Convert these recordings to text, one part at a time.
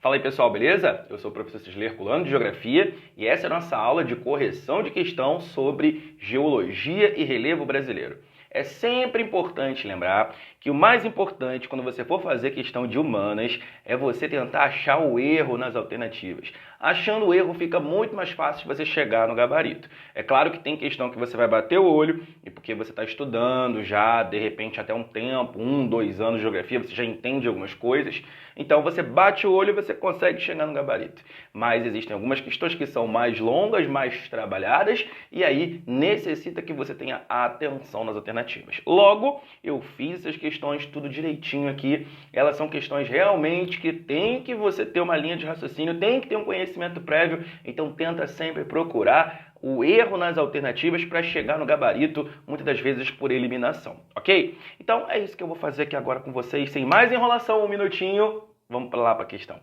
Fala aí pessoal, beleza? Eu sou o professor Cisler Herculano de Geografia e essa é a nossa aula de correção de questão sobre geologia e relevo brasileiro. É sempre importante lembrar que o mais importante quando você for fazer questão de humanas é você tentar achar o erro nas alternativas. Achando o erro fica muito mais fácil de você chegar no gabarito. É claro que tem questão que você vai bater o olho e porque você está estudando já, de repente até um tempo, 1, 2 anos de geografia, você já entende algumas coisas. Então você bate o olho e você consegue chegar no gabarito. Mas existem algumas questões que são mais longas, mais trabalhadas e aí necessita que você tenha atenção nas alternativas. Logo, eu fiz essas questões tudo direitinho aqui. Elas são questões realmente que tem que você ter uma linha de raciocínio, tem que ter um conhecimento prévio. Então tenta sempre procurar o erro nas alternativas para chegar no gabarito, muitas das vezes por eliminação, ok? Então é isso que eu vou fazer aqui agora com vocês, sem mais enrolação, um minutinho, vamos lá para a questão.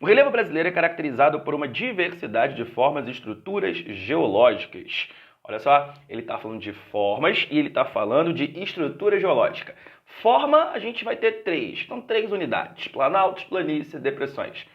O relevo brasileiro é caracterizado por uma diversidade de formas e estruturas geológicas. Olha só, ele está falando de formas e ele está falando de estrutura geológica. Forma, a gente vai ter três, então 3 unidades, planaltos, planícies, depressões.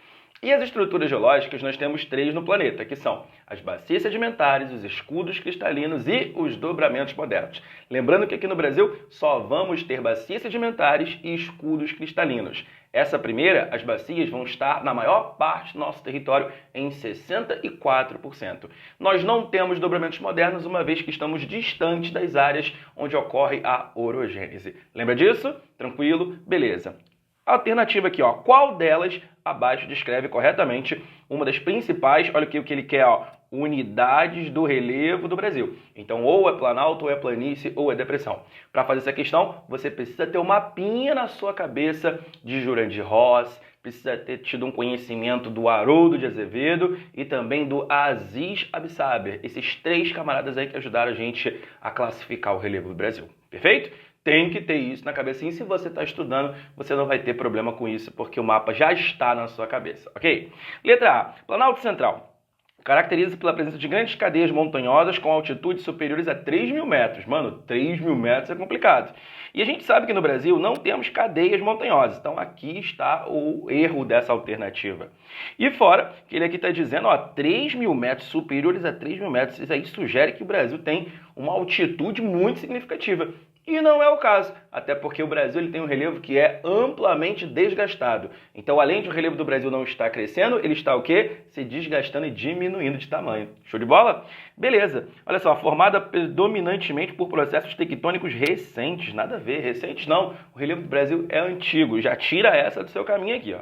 E as estruturas geológicas nós temos 3 no planeta, que são as bacias sedimentares, os escudos cristalinos e os dobramentos modernos. Lembrando que aqui no Brasil só vamos ter bacias sedimentares e escudos cristalinos. Essa primeira, as bacias vão estar na maior parte do nosso território, em 64%. Nós não temos dobramentos modernos, uma vez que estamos distantes das áreas onde ocorre a orogênese. Lembra disso? Tranquilo? Beleza. Alternativa aqui, ó. Qual delas abaixo descreve corretamente uma das principais, olha aqui o que ele quer, ó, unidades do relevo do Brasil. Então, ou é planalto, ou é planície, ou é depressão. Para fazer essa questão, você precisa ter um mapinha na sua cabeça de Jurandir Ross, precisa ter tido um conhecimento do Haroldo de Azevedo e também do Aziz Absaber. Esses 3 camaradas aí que ajudaram a gente a classificar o relevo do Brasil. Perfeito? Tem que ter isso na cabecinha. E se você está estudando, você não vai ter problema com isso, porque o mapa já está na sua cabeça, ok? Letra A. Planalto Central. Caracteriza-se pela presença de grandes cadeias montanhosas com altitudes superiores a 3.000 metros. Mano, 3.000 metros é complicado. E a gente sabe que no Brasil não temos cadeias montanhosas. Então aqui está o erro dessa alternativa. E fora que ele aqui está dizendo, ó, 3.000 metros, superiores a 3.000 metros. Isso aí sugere que o Brasil tem uma altitude muito significativa. E não é o caso, até porque o Brasil ele tem um relevo que é amplamente desgastado. Então, além de o relevo do Brasil não estar crescendo, ele está o quê? Se desgastando e diminuindo de tamanho. Show de bola? Beleza. Olha só, formada predominantemente por processos tectônicos recentes. Nada a ver, recentes não. O relevo do Brasil é antigo. Já tira essa do seu caminho aqui, ó.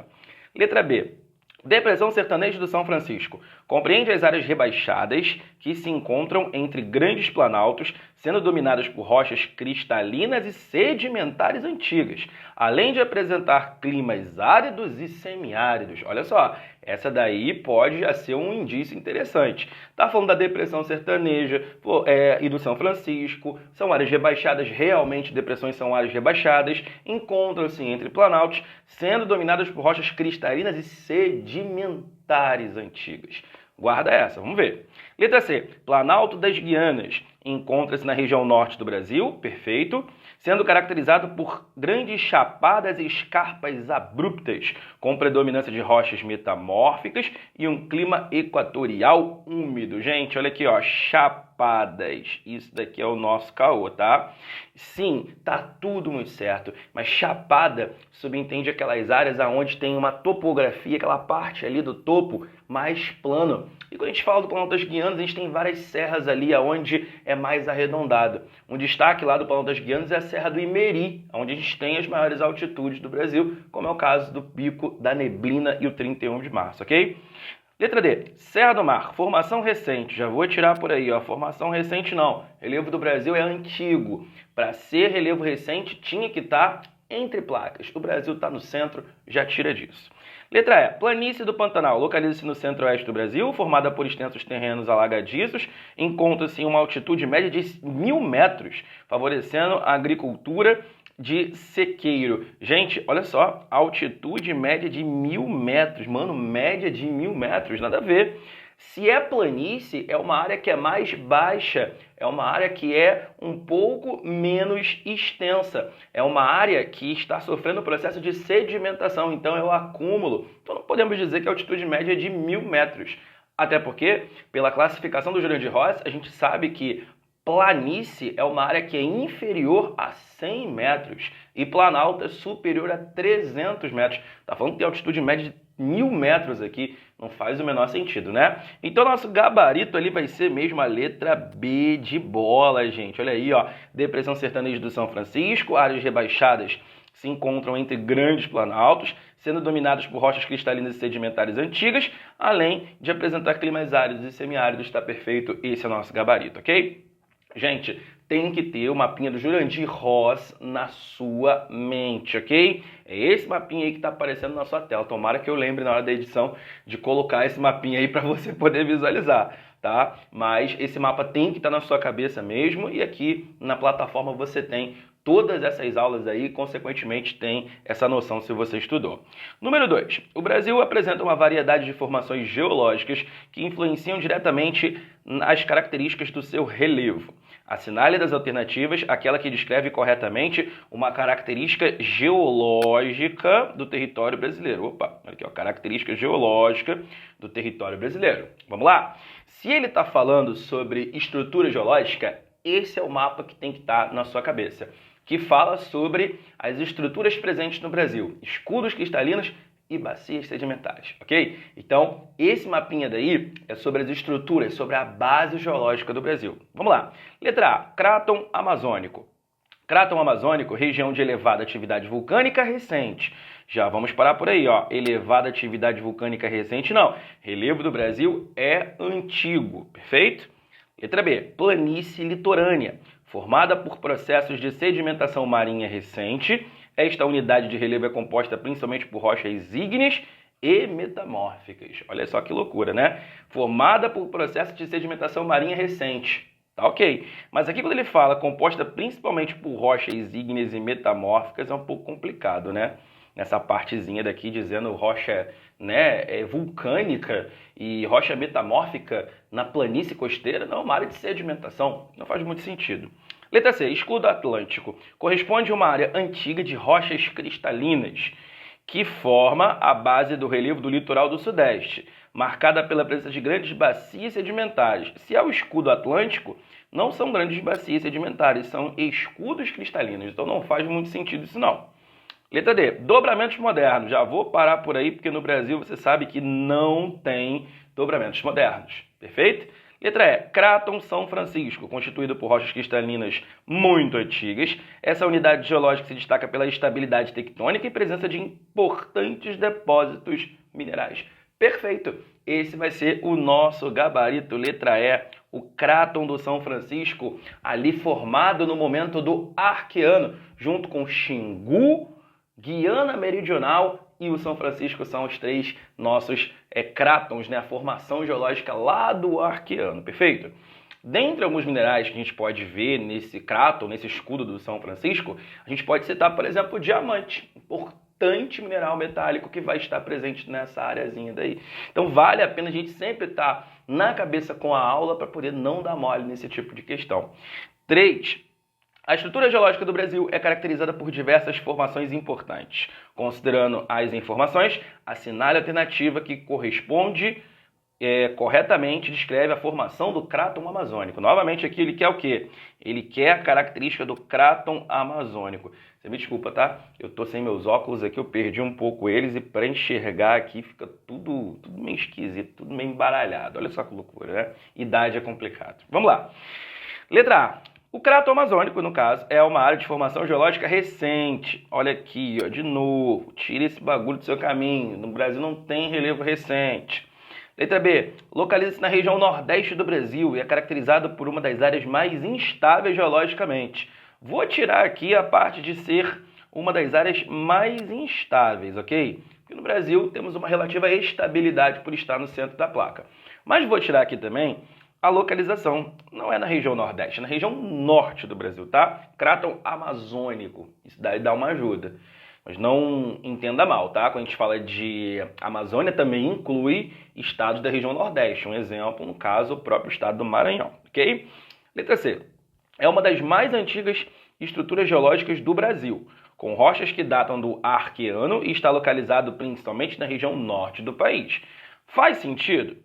Letra B. Depressão sertaneja do São Francisco. Compreende as áreas rebaixadas que se encontram entre grandes planaltos, sendo dominadas por rochas cristalinas e sedimentares antigas, além de apresentar climas áridos e semiáridos. Olha só, essa daí pode já ser um indício interessante. Tá falando da depressão sertaneja e do São Francisco, são áreas rebaixadas, realmente depressões são áreas rebaixadas, encontram-se entre planaltos, sendo dominadas por rochas cristalinas e sedimentares antigas. Guarda essa, vamos ver. Letra C. Planalto das Guianas. Encontra-se na região norte do Brasil, perfeito, sendo caracterizado por grandes chapadas e escarpas abruptas, com predominância de rochas metamórficas e um clima equatorial úmido. Gente, olha aqui, ó, chapadas. Isso daqui é o nosso caô, tá? Sim, tá tudo muito certo, mas chapada subentende aquelas áreas onde tem uma topografia, aquela parte ali do topo mais plano. E quando a gente fala do Planalto das Guianas, a gente tem várias serras ali onde é mais arredondado. Um destaque lá do Planalto das Guianas é a Serra do Imeri, onde a gente tem as maiores altitudes do Brasil, como é o caso do Pico da Neblina e o 31 de março, ok? Letra D. Serra do Mar. Formação recente. Já vou tirar por aí, ó. Formação recente não. Relevo do Brasil é antigo. Para ser relevo recente, tinha que estar entre placas. O Brasil está no centro, já tira disso. Letra E. Planície do Pantanal. Localiza-se no centro-oeste do Brasil, formada por extensos terrenos alagadiços. Encontra-se em uma altitude média de 1.000 metros, favorecendo a agricultura de sequeiro. Gente, olha só, altitude média de 1.000 metros. Mano, média de 1.000 metros, nada a ver. Se é planície, é uma área que é mais baixa, é uma área que é um pouco menos extensa, é uma área que está sofrendo o processo de sedimentação, então é o acúmulo. Então não podemos dizer que a altitude média é de 1.000 metros, até porque, pela classificação do Jurandir Ross, a gente sabe que planície é uma área que é inferior a 100 metros e planalto é superior a 300 metros. Tá falando que tem altitude média de 1.000 metros aqui, não faz o menor sentido, né? Então nosso gabarito ali vai ser mesmo a letra B de bola, gente. Olha aí, ó, depressão sertaneja do São Francisco, áreas rebaixadas se encontram entre grandes planaltos, sendo dominados por rochas cristalinas e sedimentares antigas, além de apresentar climas áridos e semiáridos. Está perfeito, esse é o nosso gabarito, ok? Gente, tem que ter o mapinha do Jurandir Ross na sua mente, ok? É esse mapinha aí que está aparecendo na sua tela. Tomara que eu lembre na hora da edição de colocar esse mapinha aí para você poder visualizar, tá? Mas esse mapa tem que estar na sua cabeça mesmo e aqui na plataforma você tem todas essas aulas aí, consequentemente tem essa noção se você estudou. Número 2. O Brasil apresenta uma variedade de formações geológicas que influenciam diretamente as características do seu relevo. Assinale das alternativas aquela que descreve corretamente uma característica geológica do território brasileiro. Opa, aqui ó, característica geológica do território brasileiro. Vamos lá? Se ele está falando sobre estrutura geológica, esse é o mapa que tem que estar na sua cabeça, que fala sobre as estruturas presentes no Brasil, escudos cristalinos e bacias sedimentares, ok? Então, esse mapinha daí é sobre as estruturas, sobre a base geológica do Brasil. Vamos lá. Letra A, Cráton Amazônico. Cráton Amazônico, região de elevada atividade vulcânica recente. Já vamos parar por aí, ó. Elevada atividade vulcânica recente, não. Relevo do Brasil é antigo, perfeito? Letra B, planície litorânea, formada por processos de sedimentação marinha recente. Esta unidade de relevo é composta principalmente por rochas ígneas e metamórficas. Olha só que loucura, né? Formada por processos de sedimentação marinha recente. Tá ok. Mas aqui quando ele fala composta principalmente por rochas ígneas e metamórficas, é um pouco complicado, né? Nessa partezinha daqui dizendo rocha, né, vulcânica e rocha metamórfica na planície costeira, não, uma área de sedimentação. Não faz muito sentido. Letra C, escudo atlântico. Corresponde a uma área antiga de rochas cristalinas, que forma a base do relevo do litoral do Sudeste, marcada pela presença de grandes bacias sedimentares. Se é o escudo atlântico, não são grandes bacias sedimentares, são escudos cristalinos. Então não faz muito sentido isso não. Letra D, dobramentos modernos. Já vou parar por aí, porque no Brasil você sabe que não tem dobramentos modernos. Perfeito? Letra E, Cráton São Francisco, constituído por rochas cristalinas muito antigas. Essa unidade geológica se destaca pela estabilidade tectônica e presença de importantes depósitos minerais. Perfeito! Esse vai ser o nosso gabarito, letra E, o Cráton do São Francisco, ali formado no momento do Arqueano, junto com Xingu, Guiana Meridional e o São Francisco são os três nossos crátons, né? A formação geológica lá do Arqueano, perfeito? Dentre alguns minerais que a gente pode ver nesse cráton, nesse escudo do São Francisco, a gente pode citar, por exemplo, o diamante, importante mineral metálico que vai estar presente nessa areazinha daí. Então vale a pena a gente sempre estar na cabeça com a aula para poder não dar mole nesse tipo de questão. 3. A estrutura geológica do Brasil é caracterizada por diversas formações importantes. Considerando as informações, assinale a alternativa que corresponde corretamente, descreve a formação do Cráton Amazônico. Novamente aqui ele quer o quê? Ele quer a característica do Cráton Amazônico. Você me desculpa, tá? Eu tô sem meus óculos aqui, eu perdi um pouco eles e para enxergar aqui fica tudo meio esquisito, tudo meio embaralhado. Olha só que loucura, né? Idade é complicado. Vamos lá. Letra A. O Cráton Amazônico, no caso, é uma área de formação geológica recente. Olha aqui, ó, de novo, tira esse bagulho do seu caminho. No Brasil não tem relevo recente. Letra B. Localiza-se na região nordeste do Brasil e é caracterizado por uma das áreas mais instáveis geologicamente. Vou tirar aqui a parte de ser uma das áreas mais instáveis, ok? Porque no Brasil temos uma relativa estabilidade por estar no centro da placa. Mas vou tirar aqui também a localização. Não é na região nordeste, é na região norte do Brasil, tá? Cráton amazônico. Isso daí dá uma ajuda. Mas não entenda mal, tá? Quando a gente fala de Amazônia, também inclui estados da região Nordeste. Um exemplo, no caso, o próprio estado do Maranhão, ok? Letra C. É uma das mais antigas estruturas geológicas do Brasil, com rochas que datam do Arqueano e está localizado principalmente na região norte do país. Faz sentido?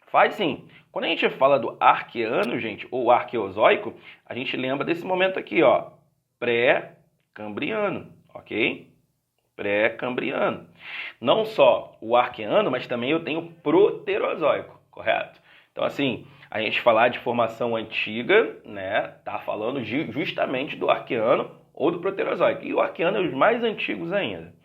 Faz sim. Quando a gente fala do Arqueano, gente, ou Arqueozoico, a gente lembra desse momento aqui, ó, pré-cambriano, ok? Pré-cambriano. Não só o Arqueano, mas também eu tenho Proterozoico, correto? Então, assim, a gente falar de formação antiga, né, tá falando justamente do Arqueano ou do Proterozoico. E o Arqueano é os mais antigos ainda.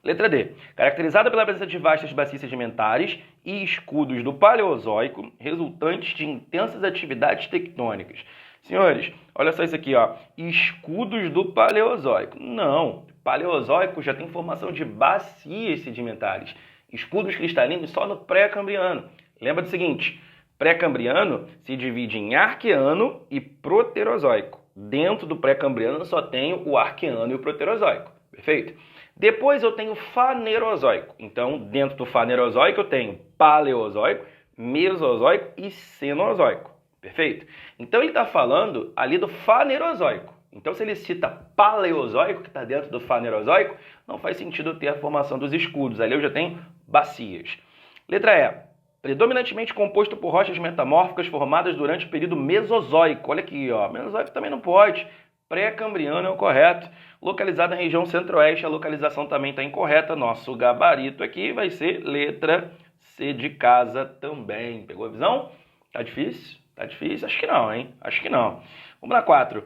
Letra D. Caracterizada pela presença de vastas bacias sedimentares e escudos do Paleozoico, resultantes de intensas atividades tectônicas. Senhores, olha só isso aqui, ó. Escudos do Paleozoico. Não, Paleozoico já tem formação de bacias sedimentares. Escudos cristalinos só no pré-cambriano. Lembra do seguinte, pré-cambriano se divide em Arqueano e Proterozoico. Dentro do pré-cambriano eu só tenho o Arqueano e o Proterozoico. Perfeito? Depois eu tenho Fanerozoico. Então, dentro do Fanerozoico eu tenho Paleozoico, Mesozoico e Cenozoico. Perfeito? Então, ele está falando ali do Fanerozoico. Então, se ele cita Paleozoico, que está dentro do Fanerozoico, não faz sentido ter a formação dos escudos. Ali eu já tenho bacias. Letra E. Predominantemente composto por rochas metamórficas formadas durante o período Mesozoico. Olha aqui, ó. Mesozoico também não pode. Pré-cambriano é o correto. Localizado na região centro-oeste, a localização também está incorreta. Nosso gabarito aqui vai ser letra C de casa também. Pegou a visão? Tá difícil? Tá difícil? Acho que não, hein? Acho que não. Vamos na 4.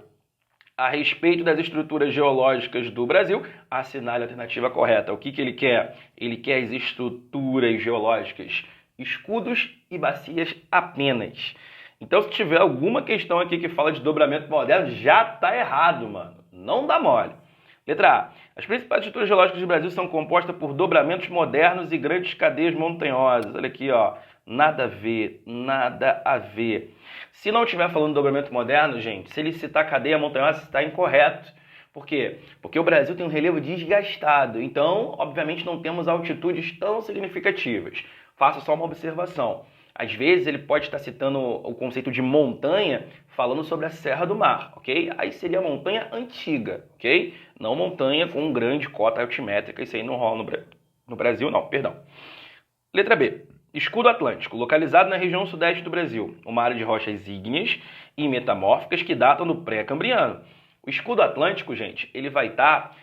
A respeito das estruturas geológicas do Brasil, assinale a alternativa correta. O que ele quer? Ele quer as estruturas geológicas, escudos e bacias apenas. Então, se tiver alguma questão aqui que fala de dobramento moderno, já tá errado, mano. Não dá mole. Letra A. As principais estruturas geológicas do Brasil são compostas por dobramentos modernos e grandes cadeias montanhosas. Olha aqui, ó. Nada a ver, nada a ver. Se não estiver falando de dobramento moderno, gente, se ele citar cadeia montanhosa, está incorreto. Por quê? Porque o Brasil tem um relevo desgastado. Então, obviamente, não temos altitudes tão significativas. Faça só uma observação. Às vezes ele pode estar citando o conceito de montanha, falando sobre a Serra do Mar, ok? Aí seria montanha antiga, ok? Não montanha com grande cota altimétrica, isso aí não rola no Brasil, não, perdão. Letra B. Escudo Atlântico, localizado na região sudeste do Brasil, uma área de rochas ígneas e metamórficas que datam do pré-cambriano. O escudo Atlântico, gente, ele vai estar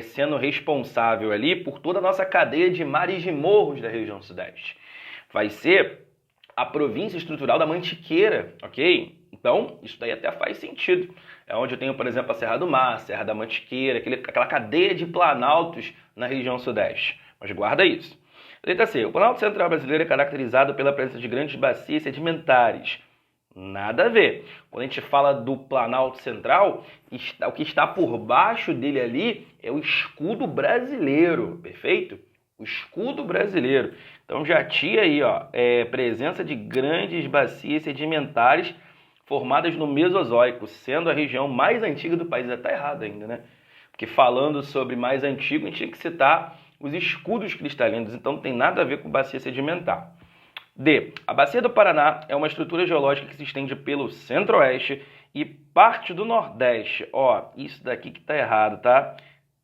sendo responsável ali por toda a nossa cadeia de mares e morros da região sudeste. Vai ser a província estrutural da Mantiqueira, ok? Então, isso daí até faz sentido. É onde eu tenho, por exemplo, a Serra do Mar, a Serra da Mantiqueira, aquela cadeia de planaltos na região sudeste. Mas guarda isso. Letra C. O Planalto Central brasileiro é caracterizado pela presença de grandes bacias sedimentares. Nada a ver. Quando a gente fala do Planalto Central, o que está por baixo dele ali é o escudo brasileiro, perfeito? O escudo brasileiro. Então já tinha aí, ó, presença de grandes bacias sedimentares formadas no Mesozoico, sendo a região mais antiga do país. Está errado ainda, né? Porque falando sobre mais antigo, a gente tinha que citar os escudos cristalinos, então não tem nada a ver com bacia sedimentar. D. A Bacia do Paraná é uma estrutura geológica que se estende pelo centro-oeste e parte do nordeste. Ó, isso daqui que tá errado, tá?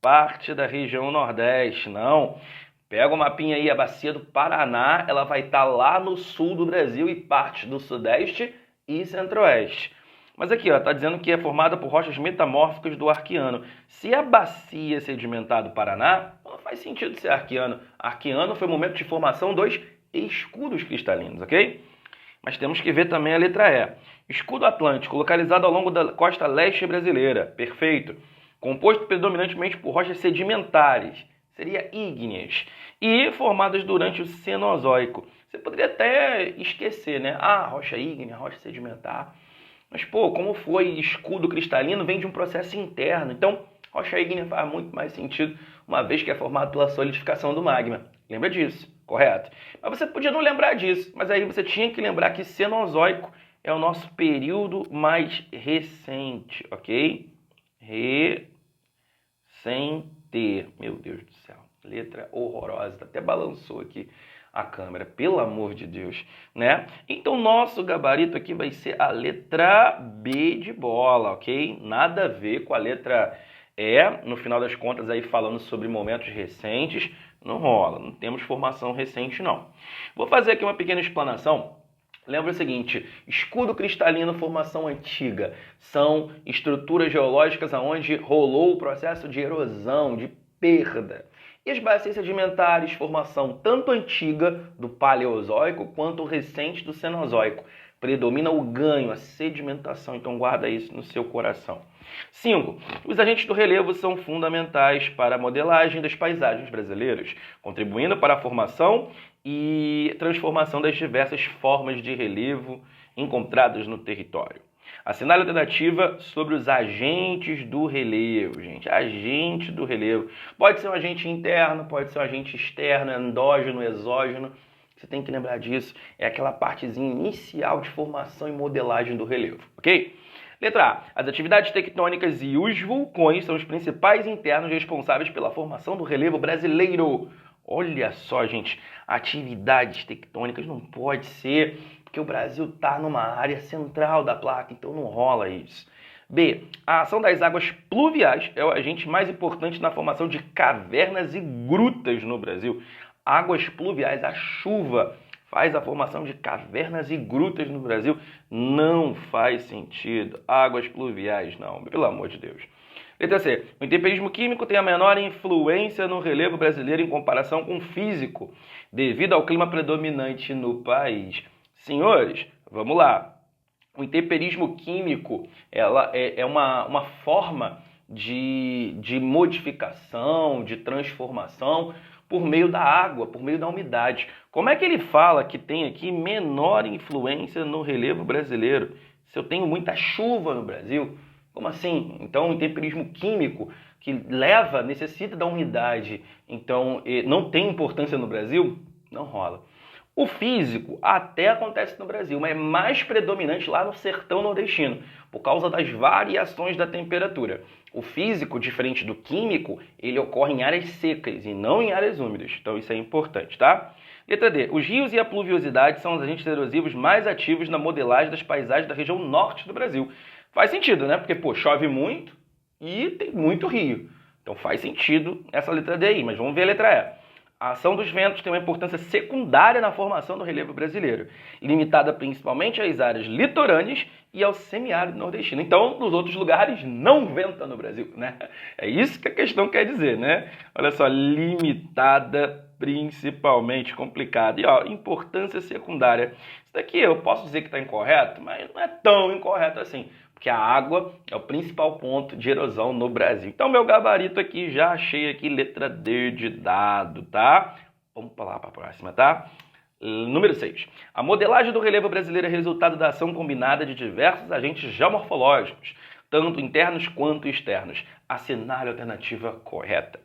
Parte da região nordeste, não. Pega o mapinha aí, a Bacia do Paraná, ela vai estar lá no sul do Brasil e parte do sudeste e centro-oeste. Mas aqui, ó, tá dizendo que é formada por rochas metamórficas do Arqueano. Se a bacia sedimentar do Paraná, não faz sentido ser Arqueano. Arqueano foi o momento de formação dos escudos cristalinos, ok? Mas temos que ver também a letra E. Escudo Atlântico, localizado ao longo da costa leste brasileira. Perfeito. Composto predominantemente por rochas sedimentares, seria ígneas, e formadas durante o Cenozoico. Você poderia até esquecer, né? Ah, rocha ígnea, rocha sedimentar. Mas, pô, como foi escudo cristalino, vem de um processo interno. Então, rocha ígnea faz muito mais sentido, uma vez que é formado pela solidificação do magma. Lembra disso, correto? Mas você podia não lembrar disso, mas aí você tinha que lembrar que Cenozoico é o nosso período mais recente, ok? Recente. T. Meu Deus do céu, letra horrorosa, até balançou aqui a câmera, pelo amor de Deus, né? Então, nosso gabarito aqui vai ser a letra B de bola, ok? Nada a ver com a letra E, no final das contas, aí falando sobre momentos recentes, não rola, não temos formação recente, não. Vou fazer aqui uma pequena explanação. Lembra o seguinte, escudo cristalino, formação antiga, são estruturas geológicas onde rolou o processo de erosão, de perda. E as bacias sedimentares, formação tanto antiga do Paleozoico quanto recente do Cenozoico. Predomina o ganho, a sedimentação, então guarda isso no seu coração. 5. Os agentes do relevo são fundamentais para a modelagem das paisagens brasileiras, contribuindo para a formação e transformação das diversas formas de relevo encontradas no território. Assinale a alternativa sobre os agentes do relevo, gente. Agente do relevo. Pode ser um agente interno, pode ser um agente externo, endógeno, exógeno. Você tem que lembrar disso. É aquela partezinha inicial de formação e modelagem do relevo, ok? Letra A. As atividades tectônicas e os vulcões são os principais internos responsáveis pela formação do relevo brasileiro. Olha só, gente. Atividades tectônicas não pode ser, porque o Brasil está numa área central da placa, então não rola isso. B. A ação das águas pluviais é o agente mais importante na formação de cavernas e grutas no Brasil. Águas pluviais, a chuva faz a formação de cavernas e grutas no Brasil. Não faz sentido. Águas pluviais, não, pelo amor de Deus. Letra C. O intemperismo químico tem a menor influência no relevo brasileiro em comparação com o físico, devido ao clima predominante no país. Senhores, vamos lá. O intemperismo químico ela é uma forma de modificação, de transformação por meio da água, por meio da umidade. Como é que ele fala que tem aqui menor influência no relevo brasileiro? Se eu tenho muita chuva no Brasil, como assim? Então, o intemperismo químico que necessita da umidade, então não tem importância no Brasil? Não rola. O físico até acontece no Brasil, mas é mais predominante lá no sertão nordestino, por causa das variações da temperatura. O físico, diferente do químico, ele ocorre em áreas secas e não em áreas úmidas. Então isso é importante, tá? Letra D. Os rios e a pluviosidade são os agentes erosivos mais ativos na modelagem das paisagens da região norte do Brasil. Faz sentido, né? Porque, pô, chove muito e tem muito rio. Então faz sentido essa letra D aí, mas vamos ver a letra E. A ação dos ventos tem uma importância secundária na formação do relevo brasileiro, limitada principalmente às áreas litorâneas e ao semiárido nordestino. Então, nos outros lugares não venta no Brasil, né? É isso que a questão quer dizer, né? Olha só, limitada principalmente, complicada. E, ó, importância secundária. Isso daqui eu posso dizer que está incorreto, mas não é tão incorreto assim. Porque a água é o principal ponto de erosão no Brasil. Então, meu gabarito aqui, já achei aqui letra D de dado, tá? Vamos lá para a próxima, tá? Número 6. A modelagem do relevo brasileiro é resultado da ação combinada de diversos agentes geomorfológicos, tanto internos quanto externos. Assinale a alternativa correta.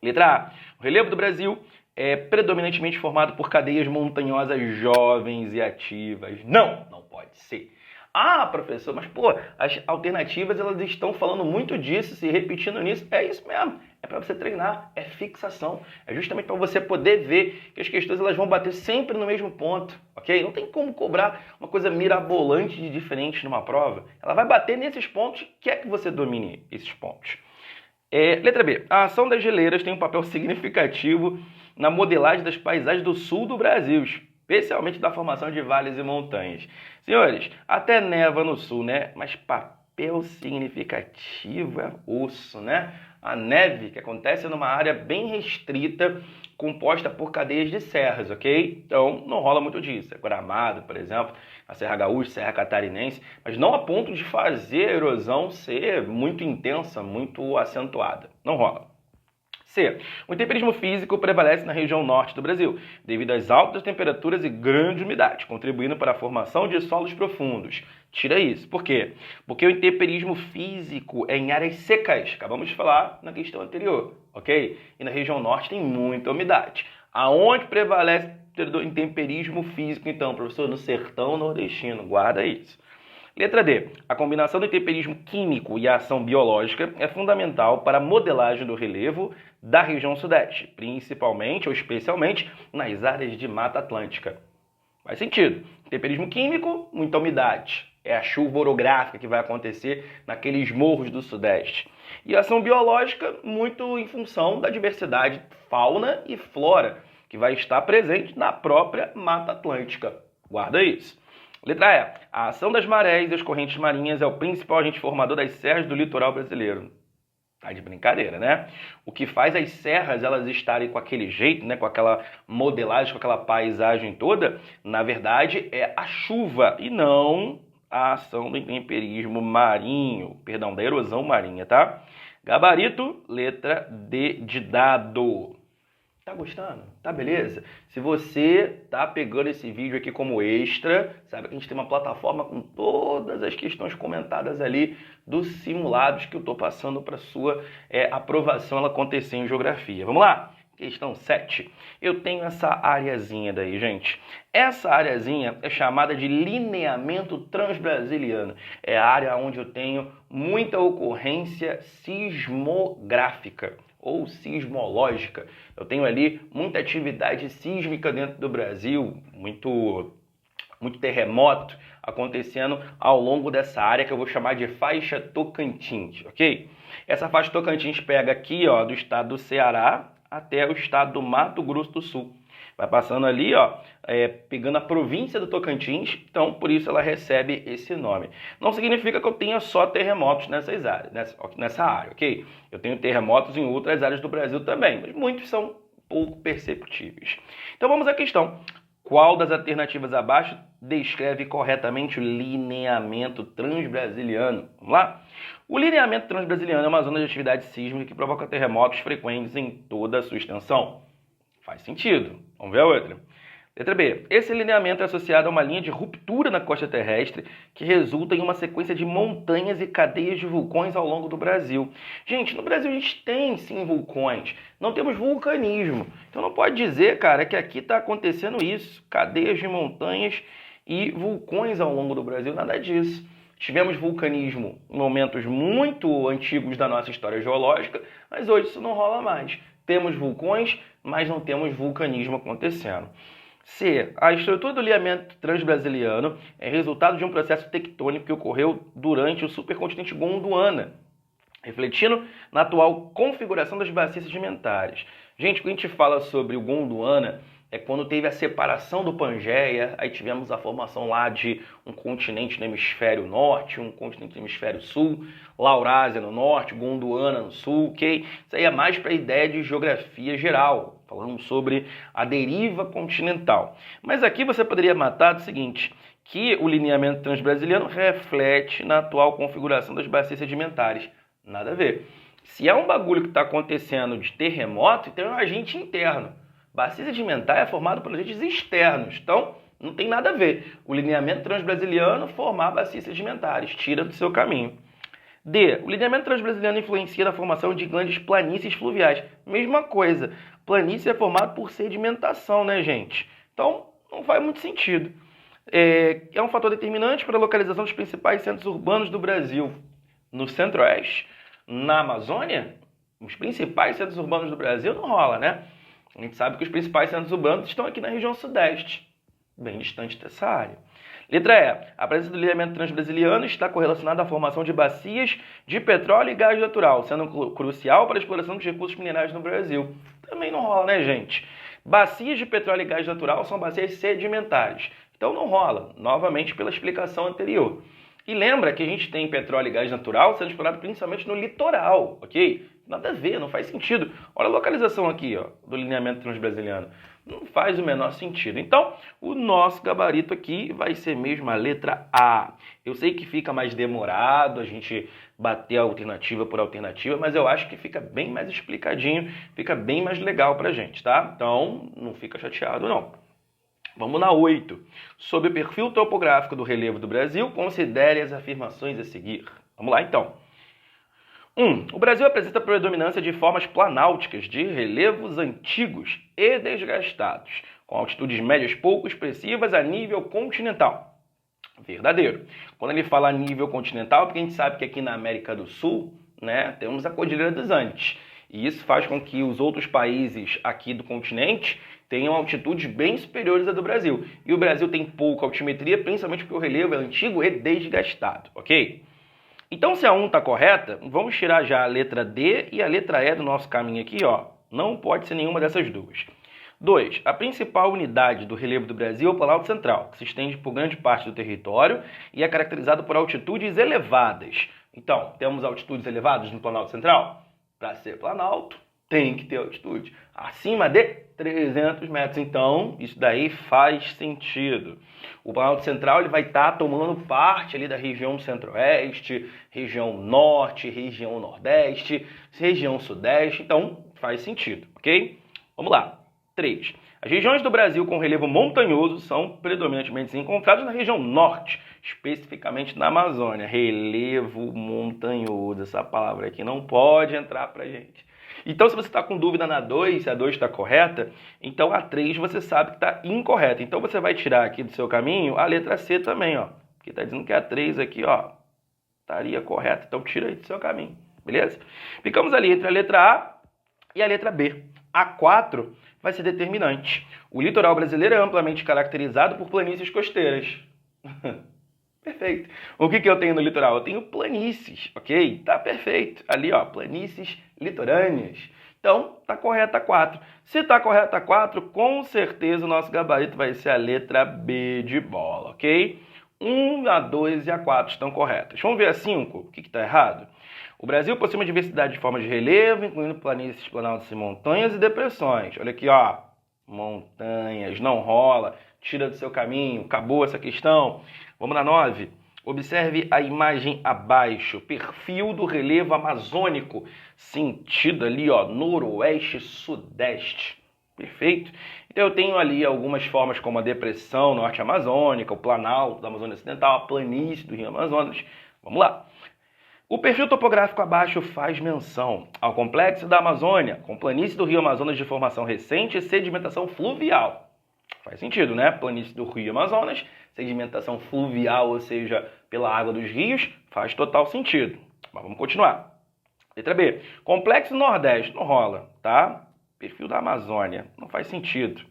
Letra A. O relevo do Brasil é predominantemente formado por cadeias montanhosas jovens e ativas. Não, não pode ser. Ah, professor, mas pô, as alternativas elas estão falando muito disso, se repetindo nisso. É isso mesmo, é para você treinar, é fixação. É justamente para você poder ver que as questões elas vão bater sempre no mesmo ponto, ok? Não tem como cobrar uma coisa mirabolante de diferente numa prova. Ela vai bater nesses pontos, quer que você domine esses pontos. Letra B. A ação das geleiras tem um papel significativo na modelagem das paisagens do sul do Brasil, especialmente da formação de vales e montanhas. Senhores, até neva no sul, né? Mas papel significativo é osso, né? A neve, que acontece numa área bem restrita, composta por cadeias de serras, ok? Então, não rola muito disso. Gramado, por exemplo, a Serra Gaúcha, Serra Catarinense, mas não a ponto de fazer a erosão ser muito intensa, muito acentuada. Não rola. C. O intemperismo físico prevalece na região norte do Brasil, devido às altas temperaturas e grande umidade, contribuindo para a formação de solos profundos. Tira isso. Por quê? Porque o intemperismo físico é em áreas secas. Acabamos de falar na questão anterior, ok? E na região norte tem muita umidade. Aonde prevalece o intemperismo físico, então, professor? No sertão nordestino. Guarda isso. Letra D. A combinação do temperismo químico e a ação biológica é fundamental para a modelagem do relevo da região sudeste, principalmente ou especialmente nas áreas de Mata Atlântica. Faz sentido. Temperismo químico, muita umidade. É a chuva orográfica que vai acontecer naqueles morros do sudeste. E a ação biológica, muito em função da diversidade fauna e flora, que vai estar presente na própria Mata Atlântica. Guarda isso. Letra E. A ação das marés e das correntes marinhas é o principal agente formador das serras do litoral brasileiro. Tá de brincadeira, né? O que faz as serras elas estarem com aquele jeito, né, com aquela modelagem, com aquela paisagem toda, na verdade é a chuva e não a ação do intemperismo marinho, perdão, da erosão marinha, tá? Gabarito, letra D de dado. Tá gostando? Tá beleza? Se você tá pegando esse vídeo aqui como extra, sabe que a gente tem uma plataforma com todas as questões comentadas ali dos simulados que eu tô passando para sua aprovação ela acontecer em geografia. Vamos lá? Questão 7. Eu tenho essa areazinha daí, gente. Essa areazinha é chamada de lineamento transbrasiliano. É a área onde eu tenho muita ocorrência sismográfica ou sismológica. Eu tenho ali muita atividade sísmica dentro do Brasil, muito terremoto acontecendo ao longo dessa área que eu vou chamar de faixa Tocantins, ok? Essa faixa Tocantins pega aqui, ó, do estado do Ceará até o estado do Mato Grosso do Sul. Vai passando ali, ó, pegando a província do Tocantins, então por isso ela recebe esse nome. Não significa que eu tenha só terremotos nessa área, ok? Eu tenho terremotos em outras áreas do Brasil também, mas muitos são pouco perceptíveis. Então vamos à questão. Qual das alternativas abaixo descreve corretamente o lineamento transbrasiliano? Vamos lá? O lineamento transbrasiliano é uma zona de atividade sísmica que provoca terremotos frequentes em toda a sua extensão. Faz sentido. Vamos ver a outra. Letra B. Esse lineamento é associado a uma linha de ruptura na costa terrestre que resulta em uma sequência de montanhas e cadeias de vulcões ao longo do Brasil. Gente, no Brasil a gente tem sim vulcões, não temos vulcanismo. Então não pode dizer, cara, que aqui está acontecendo isso, cadeias de montanhas e vulcões ao longo do Brasil, nada disso. Tivemos vulcanismo em momentos muito antigos da nossa história geológica, mas hoje isso não rola mais. Temos vulcões, mas não temos vulcanismo acontecendo. C. A estrutura do lineamento transbrasiliano é resultado de um processo tectônico que ocorreu durante o supercontinente Gondwana, refletindo na atual configuração das bacias sedimentares. Gente, quando a gente fala sobre o Gondwana, é quando teve a separação do Pangeia, aí tivemos a formação lá de um continente no hemisfério norte, um continente no hemisfério sul, Laurásia no norte, Gondwana no sul, ok? Isso aí é mais para a ideia de geografia geral, falando sobre a deriva continental. Mas aqui você poderia matar do seguinte, que o lineamento transbrasiliano reflete na atual configuração das bacias sedimentares. Nada a ver. Se é um bagulho que está acontecendo de terremoto, então é um agente interno. Bacia sedimentar é formado por agentes externos, então não tem nada a ver. O lineamento transbrasiliano formar bacias sedimentares, tira do seu caminho. D. O lineamento transbrasiliano influencia na formação de grandes planícies fluviais. Mesma coisa, planície é formado por sedimentação, né, gente? Então não faz muito sentido. É um fator determinante para a localização dos principais centros urbanos do Brasil. No centro-oeste, na Amazônia, os principais centros urbanos do Brasil não rola, né? A gente sabe que os principais centros urbanos estão aqui na região sudeste, bem distante dessa área. Letra E. A presença do lineamento transbrasiliano está correlacionada à formação de bacias de petróleo e gás natural, sendo crucial para a exploração dos recursos minerais no Brasil. Também não rola, né, gente? Bacias de petróleo e gás natural são bacias sedimentares. Então não rola, novamente pela explicação anterior. E lembra que a gente tem petróleo e gás natural sendo explorado principalmente no litoral, ok? Nada a ver, não faz sentido. Olha a localização aqui, ó, do lineamento transbrasiliano. Não faz o menor sentido. Então, o nosso gabarito aqui vai ser mesmo a letra A. Eu sei que fica mais demorado a gente bater a alternativa por alternativa, mas eu acho que fica bem mais explicadinho, fica bem mais legal pra gente, tá? Então, não fica chateado, não. Vamos na 8. Sobre o perfil topográfico do relevo do Brasil, considere as afirmações a seguir. Vamos lá, então. 1. O Brasil apresenta a predominância de formas planáuticas de relevos antigos e desgastados, com altitudes médias pouco expressivas a nível continental. Verdadeiro. Quando ele fala nível continental, porque a gente sabe que aqui na América do Sul, né, temos a Cordilheira dos Andes. E isso faz com que os outros países aqui do continente tenham altitudes bem superiores à do Brasil. E o Brasil tem pouca altimetria, principalmente porque o relevo é antigo e desgastado, ok? Então, se a 1 está correta, vamos tirar já a letra D e a letra E do nosso caminho aqui, ó. Não pode ser nenhuma dessas duas. 2. A principal unidade do relevo do Brasil é o Planalto Central, que se estende por grande parte do território e é caracterizado por altitudes elevadas. Então, temos altitudes elevadas no Planalto Central? Para ser Planalto, tem que ter altitude acima de 300 metros. Então, isso daí faz sentido. O Planalto Central ele vai estar tomando parte ali da região centro-oeste, região norte, região nordeste, região sudeste. Então, faz sentido, ok? Vamos lá. 3. As regiões do Brasil com relevo montanhoso são predominantemente encontradas na região norte, especificamente na Amazônia. Relevo montanhoso, essa palavra aqui não pode entrar pra gente. Então, se você está com dúvida na 2, se a 2 está correta, então a 3 você sabe que está incorreta. Então, você vai tirar aqui do seu caminho a letra C também, ó. Porque está dizendo que a 3 aqui, ó, estaria correta. Então, tira aí do seu caminho, beleza? Ficamos ali entre a letra A e a letra B. A 4 vai ser determinante. O litoral brasileiro é amplamente caracterizado por planícies costeiras. Perfeito. O que eu tenho no litoral? Eu tenho planícies, ok? Tá perfeito. Ali, ó, planícies litorâneas. Então, tá correta a 4. Se tá correta a 4, com certeza o nosso gabarito vai ser a letra B de bola, ok? 1, a 2 e a 4 estão corretas. Vamos ver a 5. O que está errado? O Brasil possui uma diversidade de formas de relevo, incluindo planícies, planaltos e montanhas e depressões. Olha aqui, ó. Montanhas, não rola. Tira do seu caminho. Acabou essa questão. Vamos na 9. Observe a imagem abaixo. Perfil do relevo amazônico. Sentido ali, ó, noroeste, sudeste. Perfeito? Então eu tenho ali algumas formas como a depressão norte amazônica, o planalto da Amazônia Ocidental, a planície do Rio Amazonas. Vamos lá. O perfil topográfico abaixo faz menção ao complexo da Amazônia, com planície do Rio Amazonas de formação recente e sedimentação fluvial. Faz sentido, né? Planície do Rio Amazonas, sedimentação fluvial, ou seja, pela água dos rios, faz total sentido. Mas vamos continuar. Letra B. Complexo Nordeste, não rola, tá? Perfil da Amazônia, não faz sentido.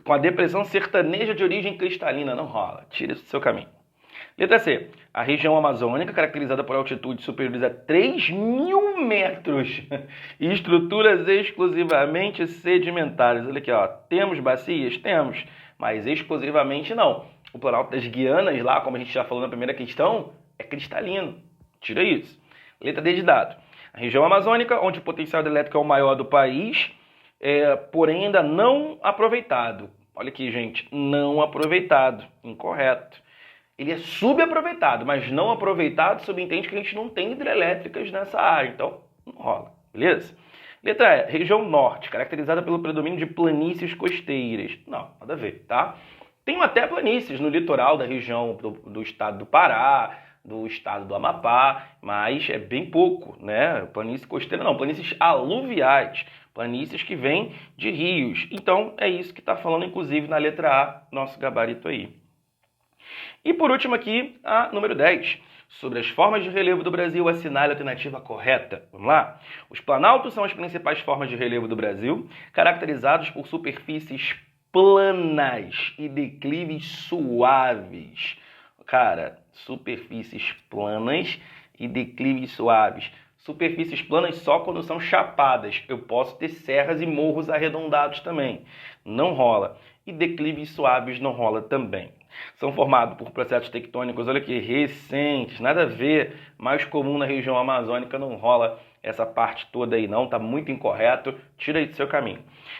Com a depressão sertaneja de origem cristalina, não rola. Tira isso do seu caminho. Letra C. A região amazônica, caracterizada por altitudes superiores a 3.000 metros e estruturas exclusivamente sedimentares. Olha aqui, ó. Temos bacias? Temos, mas exclusivamente não. O Planalto das Guianas, lá, como a gente já falou na primeira questão, é cristalino. Tira isso. Letra D de dado. A região amazônica, onde o potencial elétrico é o maior do país, porém ainda não aproveitado. Olha aqui, gente. Não aproveitado. Incorreto. Ele é subaproveitado, mas não aproveitado subentende que a gente não tem hidrelétricas nessa área. Então, não rola, beleza? Letra E, região norte, caracterizada pelo predomínio de planícies costeiras. Não, nada a ver, tá? Tem até planícies no litoral da região do estado do Pará, do estado do Amapá, mas é bem pouco, né? Planície costeira não, planícies aluviais, planícies que vêm de rios. Então, é isso que está falando, inclusive, na letra A, nosso gabarito aí. E por último aqui, a número 10. Sobre as formas de relevo do Brasil, assinale a alternativa correta. Vamos lá? Os planaltos são as principais formas de relevo do Brasil, caracterizados por superfícies planas e declives suaves. Cara, superfícies planas e declives suaves. Superfícies planas só quando são chapadas. Eu posso ter serras e morros arredondados também. Não rola. E declives suaves não rola também. São formados por processos tectônicos, olha aqui, recentes, nada a ver, mais comum na região amazônica, não rola essa parte toda aí não, tá muito incorreto, tira aí do seu caminho.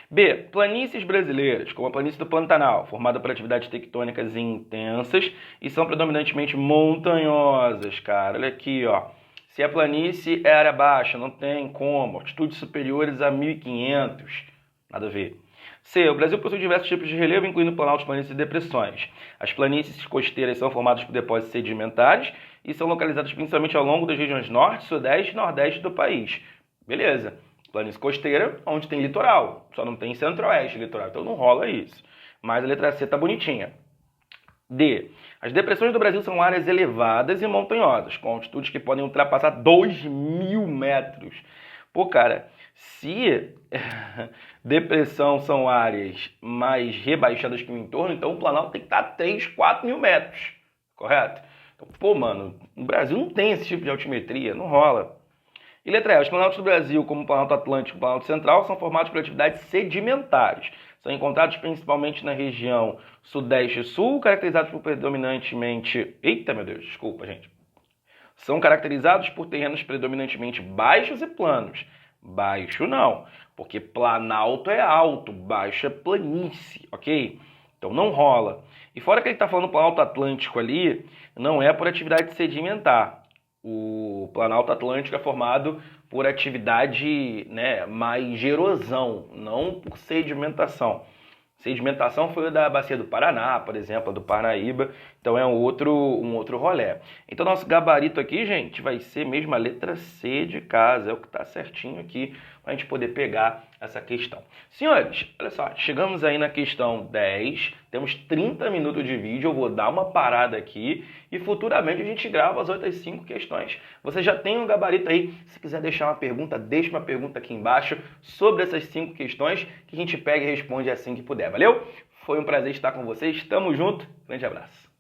B, planícies brasileiras, como a planície do Pantanal, formada por atividades tectônicas intensas e são predominantemente montanhosas, cara, olha aqui, ó. Se a planície é área baixa, não tem como, altitudes superiores a 1.500, nada a ver. C. O Brasil possui diversos tipos de relevo, incluindo planaltos, planícies e depressões. As planícies costeiras são formadas por depósitos sedimentares e são localizadas principalmente ao longo das regiões norte, sudeste e nordeste do país. Beleza. Planície costeira, onde tem litoral. Só não tem centro-oeste litoral, então não rola isso. Mas a letra C tá bonitinha. D. As depressões do Brasil são áreas elevadas e montanhosas, com altitudes que podem ultrapassar 2.000 metros. Pô, cara, se depressão são áreas mais rebaixadas que o entorno, então o Planalto tem que estar a 3, 4 mil metros, correto? Então, pô, mano, o Brasil não tem esse tipo de altimetria, não rola. E letra E, os planaltos do Brasil, como o Planalto Atlântico e o Planalto Central, são formados por atividades sedimentares. São encontrados principalmente na região Sudeste e Sul, caracterizados por predominantemente... Eita, meu Deus, desculpa, gente. São caracterizados por terrenos predominantemente baixos e planos. Baixo não, porque planalto é alto, baixo é planície, ok? Então não rola. E fora que ele está falando Planalto Atlântico ali, não é por atividade sedimentar. O Planalto Atlântico é formado por atividade, né, mais de erosão, não por sedimentação. Sedimentação foi da Bacia do Paraná, por exemplo, do Parnaíba, então é um outro rolê. Então nosso gabarito aqui, gente, vai ser mesmo a letra C de casa, é o que está certinho aqui para a gente poder pegar essa questão. Senhores, olha só, chegamos aí na questão 10, temos 30 minutos de vídeo, eu vou dar uma parada aqui e futuramente a gente grava as outras 5 questões. Você já tem um gabarito aí, se quiser deixar uma pergunta, deixa uma pergunta aqui embaixo sobre essas 5 questões que a gente pega e responde assim que puder, valeu? Foi um prazer estar com vocês, tamo junto, grande abraço.